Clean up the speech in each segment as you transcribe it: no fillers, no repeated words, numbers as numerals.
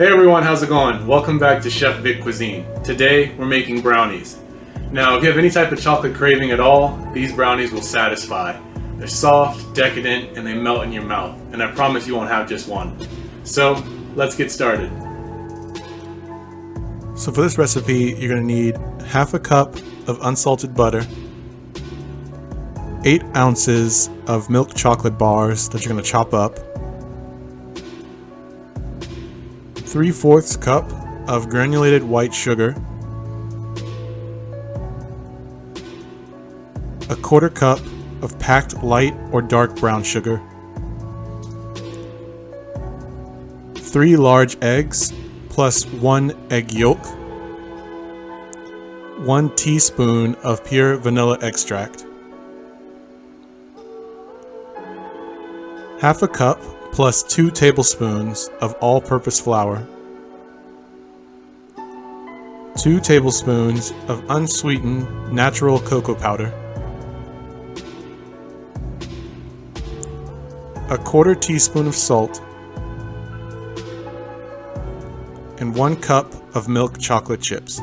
Hey everyone, how's it going? Welcome back to Chef Vic Cuisine. Today we're making brownies. Now if you have any type of chocolate craving at all, these brownies will satisfy. They're soft, decadent, and they melt in your mouth. And I promise you won't have just one. So let's get started. So for this recipe, you're going to need half a cup of unsalted butter, 8 ounces of milk chocolate bars that you're going to chop up, 3/4 cup of granulated white sugar, 1/4 cup of packed light or dark brown sugar, 3 large eggs plus 1 egg yolk, 1 teaspoon of pure vanilla extract, half a cup plus 2 tablespoons of all-purpose flour, 2 tablespoons of unsweetened natural cocoa powder, 1/4 teaspoon of salt, and 1 cup of milk chocolate chips.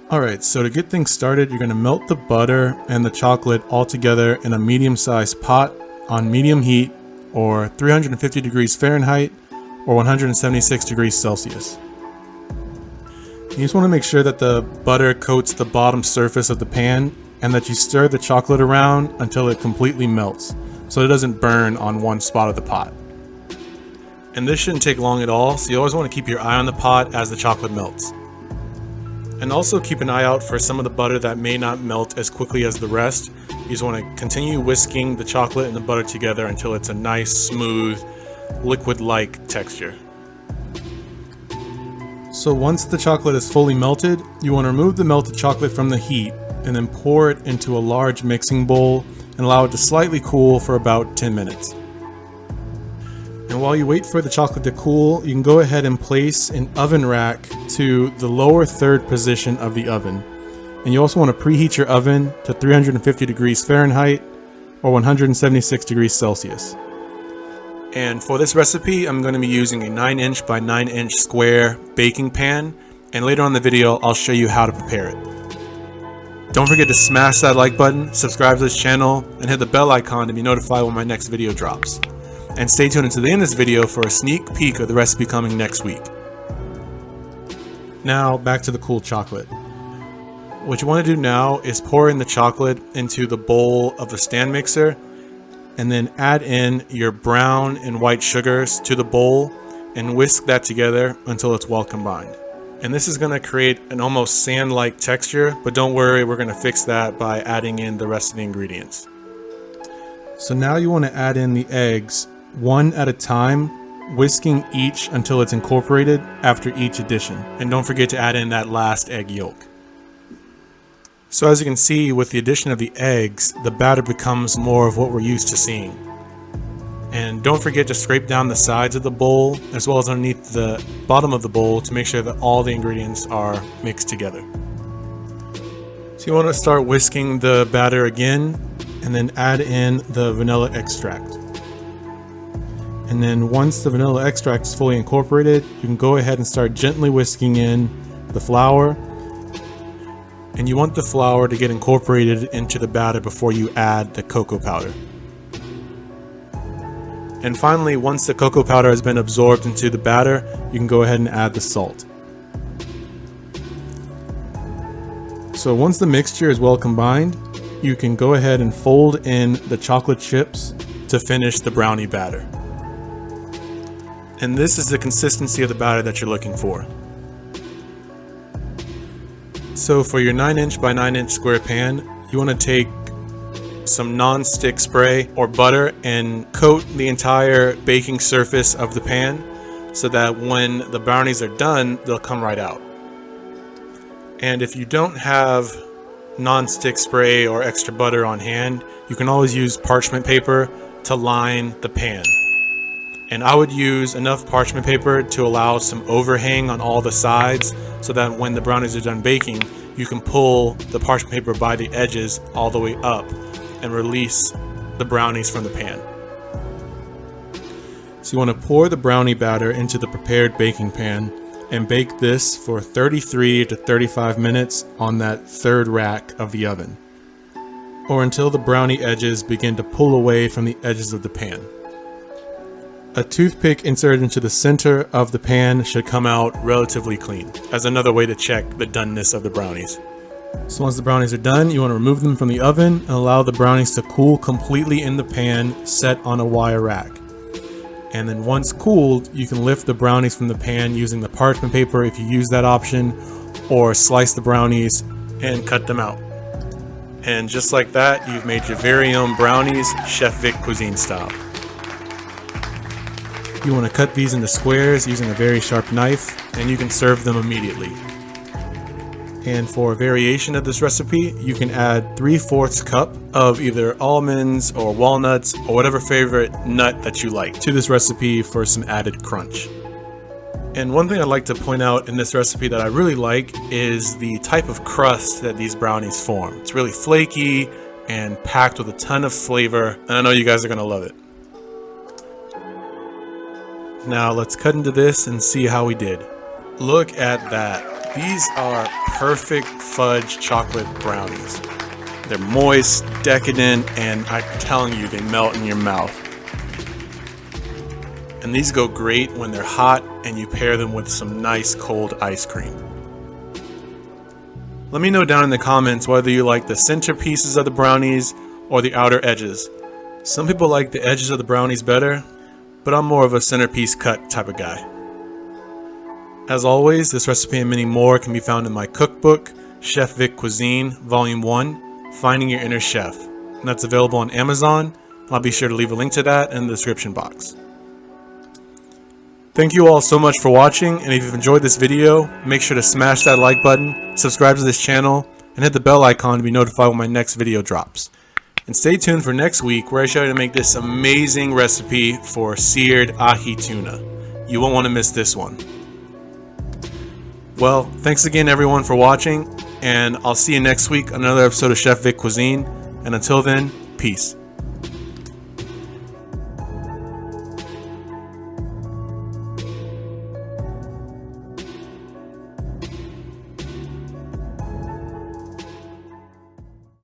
Alright, so to get things started, you're going to melt the butter and the chocolate all together in a medium-sized pot on medium heat, or 350 degrees Fahrenheit or 176 degrees Celsius. You just want to make sure that the butter coats the bottom surface of the pan and that you stir the chocolate around until it completely melts, so it doesn't burn on one spot of the pot. And this shouldn't take long at all, so you always want to keep your eye on the pot as the chocolate melts. And also keep an eye out for some of the butter that may not melt as quickly as the rest. You just want to continue whisking the chocolate and the butter together until it's a nice, smooth, liquid-like texture. So once the chocolate is fully melted, you want to remove the melted chocolate from the heat and then pour it into a large mixing bowl and allow it to slightly cool for about 10 minutes. And while you wait for the chocolate to cool, you can go ahead and place an oven rack to the lower third position of the oven. And you also want to preheat your oven to 350 degrees Fahrenheit or 176 degrees Celsius. And for this recipe, I'm going to be using a 9" by 9" square baking pan, and later on in the video, I'll show you how to prepare it. Don't forget to smash that like button, subscribe to this channel, and hit the bell icon to be notified when my next video drops. And stay tuned until the end of this video for a sneak peek of the recipe coming next week. Now back to the cool chocolate. What you want to do now is pour in the chocolate into the bowl of the stand mixer, and then add in your brown and white sugars to the bowl and whisk that together until it's well combined. And this is going to create an almost sand-like texture, but don't worry, we're going to fix that by adding in the rest of the ingredients. So now you want to add in the eggs one at a time, whisking each until it's incorporated after each addition. And don't forget to add in that last egg yolk. So as you can see, with the addition of the eggs, the batter becomes more of what we're used to seeing. And don't forget to scrape down the sides of the bowl as well as underneath the bottom of the bowl to make sure that all the ingredients are mixed together. So you want to start whisking the batter again and then add in the vanilla extract. And then once the vanilla extract is fully incorporated, you can go ahead and start gently whisking in the flour. And you want the flour to get incorporated into the batter before you add the cocoa powder. And finally, once the cocoa powder has been absorbed into the batter, you can go ahead and add the salt. So once the mixture is well combined, you can go ahead and fold in the chocolate chips to finish the brownie batter. And this is the consistency of the batter that you're looking for. So for your 9" by 9" square pan, you want to take some non-stick spray or butter and coat the entire baking surface of the pan so that when the brownies are done, they'll come right out. And if you don't have non-stick spray or extra butter on hand, you can always use parchment paper to line the pan. And I would use enough parchment paper to allow some overhang on all the sides so that when the brownies are done baking, you can pull the parchment paper by the edges all the way up and release the brownies from the pan. So you want to pour the brownie batter into the prepared baking pan and bake this for 33 to 35 minutes on that third rack of the oven, or until the brownie edges begin to pull away from the edges of the pan. A toothpick inserted into the center of the pan should come out relatively clean, as another way to check the doneness of the brownies. So once the brownies are done, you want to remove them from the oven and allow the brownies to cool completely in the pan set on a wire rack. And then once cooled, you can lift the brownies from the pan using the parchment paper if you use that option, or slice the brownies and cut them out. And just like that, you've made your very own brownies, Chef Vic Cuisine style. You want to cut these into squares using a very sharp knife, and you can serve them immediately. And for a variation of this recipe, you can add 3/4 cup of either almonds or walnuts or whatever favorite nut that you like to this recipe for some added crunch. And one thing I'd like to point out in this recipe that I really like is the type of crust that these brownies form. It's really flaky and packed with a ton of flavor, and I know you guys are going to love it. Now let's cut into this and see how we did. Look at that. These are perfect fudge chocolate brownies. They're moist, decadent, and I'm telling you, they melt in your mouth. And these go great when they're hot and you pair them with some nice cold ice cream. Let me know down in the comments whether you like the center pieces of the brownies or the outer edges. Some people like the edges of the brownies better, but I'm more of a centerpiece cut type of guy. As always, this recipe and many more can be found in my cookbook, Chef Vic Cuisine, Volume 1, Finding Your Inner Chef. And that's available on Amazon. I'll be sure to leave a link to that in the description box. Thank you all so much for watching, and if you've enjoyed this video, make sure to smash that like button, subscribe to this channel, and hit the bell icon to be notified when my next video drops. And stay tuned for next week where I show you how to make this amazing recipe for seared ahi tuna. You won't want to miss this one. Well, thanks again everyone for watching, and I'll see you next week on another episode of Chef Vic Cuisine, and until then, peace.